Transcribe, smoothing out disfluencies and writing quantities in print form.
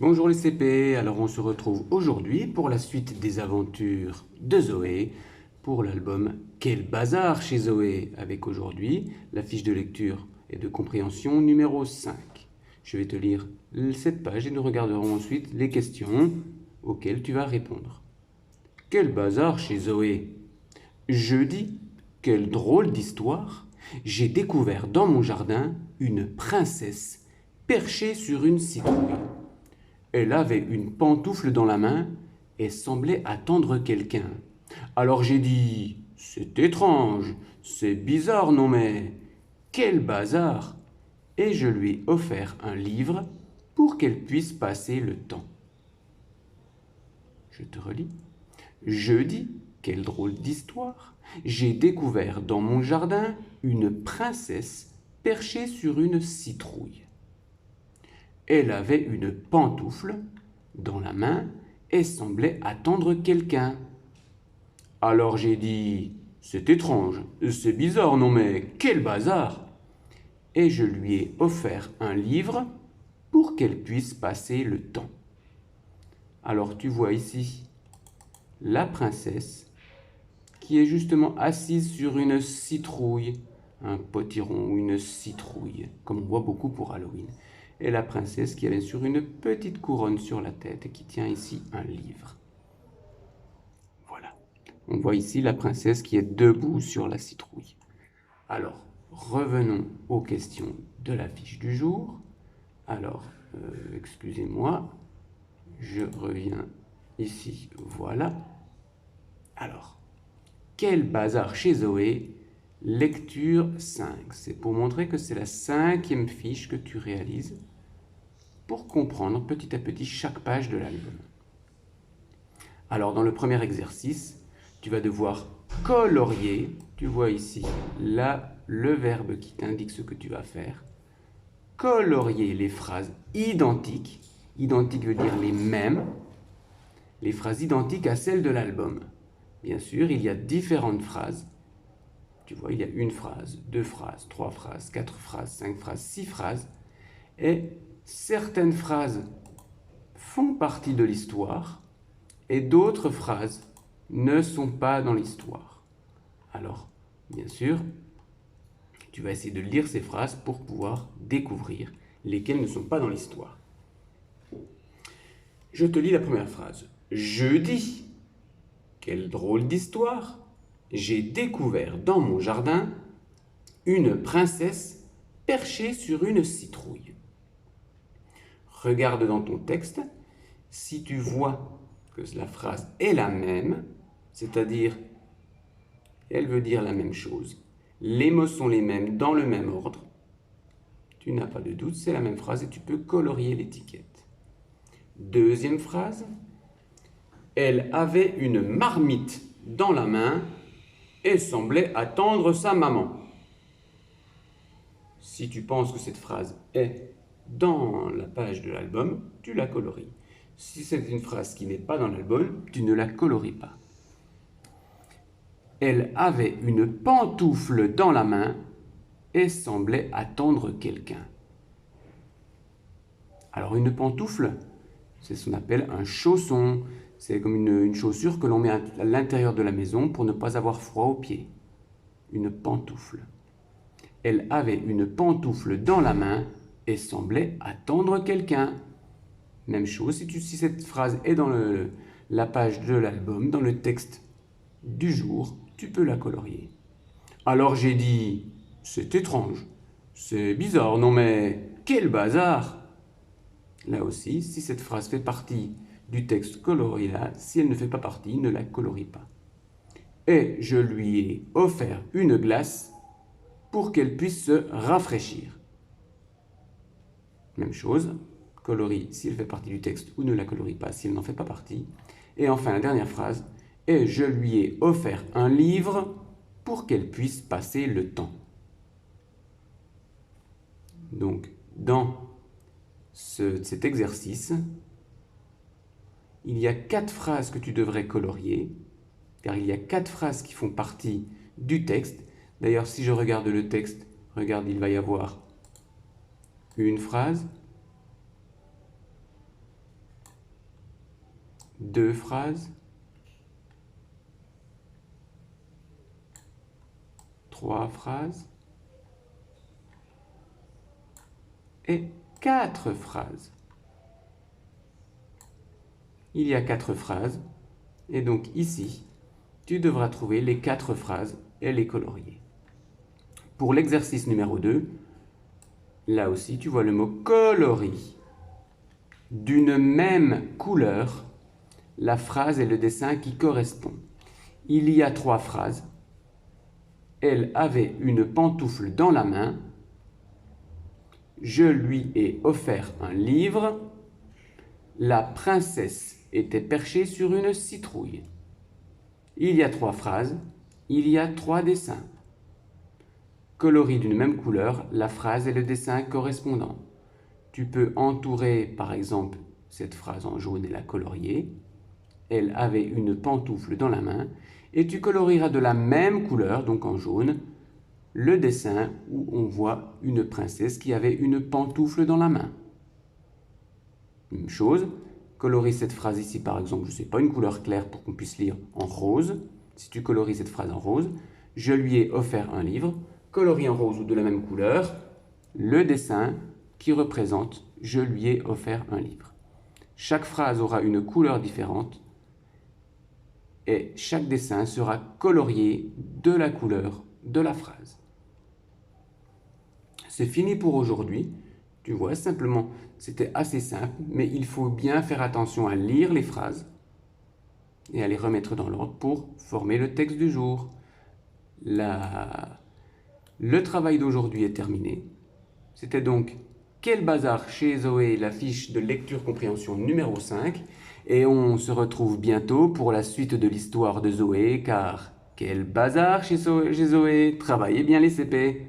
Bonjour les CP, alors on se retrouve aujourd'hui pour la suite des aventures de Zoé pour l'album Quel bazar chez Zoé, avec aujourd'hui la fiche de lecture et de compréhension numéro 5. Je vais te lire cette page et nous regarderons ensuite les questions auxquelles tu vas répondre. Quel bazar chez Zoé? Jeudi, quelle drôle d'histoire! J'ai découvert dans mon jardin une princesse perchée sur une citrouille. Elle avait une pantoufle dans la main et semblait attendre quelqu'un. Alors j'ai dit, c'est étrange, c'est bizarre, non mais quel bazar! Et je lui ai offert un livre pour qu'elle puisse passer le temps. Je te relis. Jeudi, quelle drôle d'histoire! J'ai découvert dans mon jardin une princesse perchée sur une citrouille. Elle avait une pantoufle dans la main et semblait attendre quelqu'un. Alors j'ai dit, c'est étrange, c'est bizarre, non mais quel bazar! Et je lui ai offert un livre pour qu'elle puisse passer le temps. Alors tu vois ici la princesse qui est justement assise sur une citrouille, un potiron ou une citrouille, comme on voit beaucoup pour Halloween. Et la princesse qui a bien sûr une petite couronne sur la tête et qui tient ici un livre. Voilà. On voit ici la princesse qui est debout sur la citrouille. Alors, revenons aux questions de la fiche du jour. Alors, excusez-moi, je reviens ici, voilà. Alors, quel bazar chez Zoé? Lecture 5. C'est pour montrer que c'est la 5e fiche que tu réalises pour comprendre petit à petit chaque page de l'album. Alors, dans le premier exercice, tu vas devoir colorier. Tu vois ici là le verbe qui t'indique ce que tu vas faire. Colorier les phrases identiques. Identiques veut dire les mêmes. Les phrases identiques à celles de l'album. Bien sûr, il y a différentes phrases. Tu vois, il y a une phrase, 2 phrases, 3 phrases, 4 phrases, 5 phrases, 6 phrases. Et certaines phrases font partie de l'histoire et d'autres phrases ne sont pas dans l'histoire. Alors, bien sûr, tu vas essayer de lire ces phrases pour pouvoir découvrir lesquelles ne sont pas dans l'histoire. Je te lis la première phrase. Jeudi, quelle drôle d'histoire! J'ai découvert dans mon jardin une princesse perchée sur une citrouille. Regarde dans ton texte si tu vois que la phrase est la même, c'est-à-dire elle veut dire la même chose, les mots sont les mêmes dans le même ordre, tu n'as pas de doute, c'est la même phrase et tu peux colorier l'étiquette. Deuxième phrase, elle avait une marmite dans la main et semblait attendre sa maman. Si tu penses que cette phrase est dans la page de l'album, tu la colories. Si c'est une phrase qui n'est pas dans l'album, tu ne la colories pas. Elle avait une pantoufle dans la main et semblait attendre quelqu'un. Alors une pantoufle, c'est ce qu'on appelle un chausson. C'est comme une chaussure que l'on met à l'intérieur de la maison pour ne pas avoir froid aux pieds. Une pantoufle. Elle avait une pantoufle dans la main et semblait attendre quelqu'un. Même chose, si cette phrase est dans la page de l'album, dans le texte du jour, tu peux la colorier. Alors j'ai dit, c'est étrange, c'est bizarre, non mais quel bazar! Là aussi, si cette phrase fait partie du texte, colorie-la. Si elle ne fait pas partie, ne la colorie pas. Et je lui ai offert une glace pour qu'elle puisse se rafraîchir. Même chose, colorie si elle fait partie du texte ou ne la colorie pas si elle n'en fait pas partie. Et enfin, la dernière phrase, et je lui ai offert un livre pour qu'elle puisse passer le temps. Donc, dans cet exercice, il y a 4 phrases que tu devrais colorier, car il y a 4 phrases qui font partie du texte. D'ailleurs, si je regarde le texte, regarde, il va y avoir une phrase, 2 phrases, 3 phrases et 4 phrases. Il y a 4 phrases et donc ici, tu devras trouver les 4 phrases et les colorier. Pour l'exercice numéro 2, là aussi tu vois le mot coloris. D'une même couleur, la phrase et le dessin qui correspondent. Il y a 3 phrases. Elle avait une pantoufle dans la main. Je lui ai offert un livre. La princesse était perchée sur une citrouille. Il y a 3 phrases. Il y a 3 dessins. Coloris d'une même couleur, la phrase et le dessin correspondant. Tu peux entourer, par exemple, cette phrase en jaune et la colorier. Elle avait une pantoufle dans la main. Et tu colorieras de la même couleur, donc en jaune, le dessin où on voit une princesse qui avait une pantoufle dans la main. Même chose, colorie cette phrase ici, par exemple, je ne sais pas, une couleur claire pour qu'on puisse lire en rose. Si tu colories cette phrase en rose, je lui ai offert un livre, colorie en rose ou de la même couleur, le dessin qui représente je lui ai offert un livre. Chaque phrase aura une couleur différente et chaque dessin sera colorié de la couleur de la phrase. C'est fini pour aujourd'hui. Tu vois, simplement, c'était assez simple, mais il faut bien faire attention à lire les phrases et à les remettre dans l'ordre pour former le texte du jour. Le travail d'aujourd'hui est terminé. C'était donc Quel bazar chez Zoé, la fiche de lecture-compréhension numéro 5. Et on se retrouve bientôt pour la suite de l'histoire de Zoé, car quel bazar chez Zoé, travaillez bien les CP.